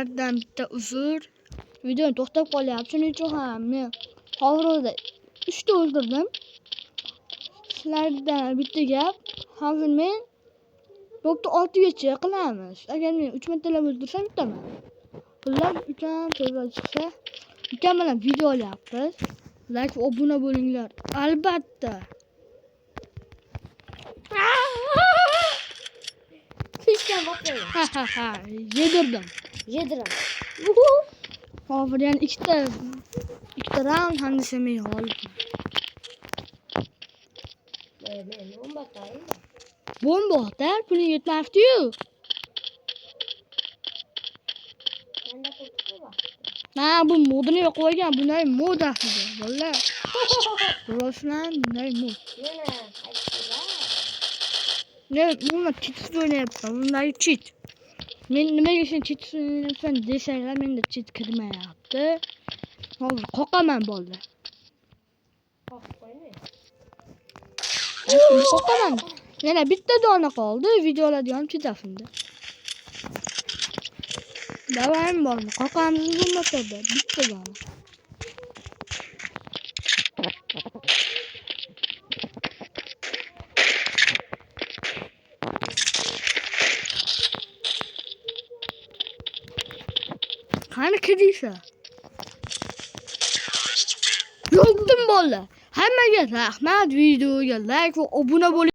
sizlardan bitta uzr. Video to'xtab qolyapti. Shuning uchun ham men hozirda 3 ta o'ldirdim. Sizlardan bitta gap. Hozir men to'pni 6 gacha qilamiz. Agar men 3 martalab o'ldirsam bitaman. Ular ukam to'g'ri chiqsa, ukam bilan video olyapmiz. Like va obuna bo'linglar. Albatta. Pishgan voqea. Ha. Yedirdim. Hozir yana ikkita round ham desamay qoldim. Men bomba tayim. Bomba atar, puling yetmabdi-yu. Menda qo'rqib bor. Bu modini yo'q qo'ygan, bunday mod aslida. Bolalar. Roslan bunday mod. Yana aytdilar. Ne, buni cheat o'ynayapman. Bunday cheat. Men nimaga sen cheat o'ynayapsan desanglar, menda cheat kirmayapti. Hozir qoqaman bo'ldi. Qo'yib qo'ying. Qoqaman. Yana bitta dona qoldi. Videolarni ham chizafimda. Davayim bormi? Qoqamiz bo'lmasa-da bitta dona. Qani kirisa? Yo'qdim bola. Hammaga rahmat, videoga like va obuna bo'ling.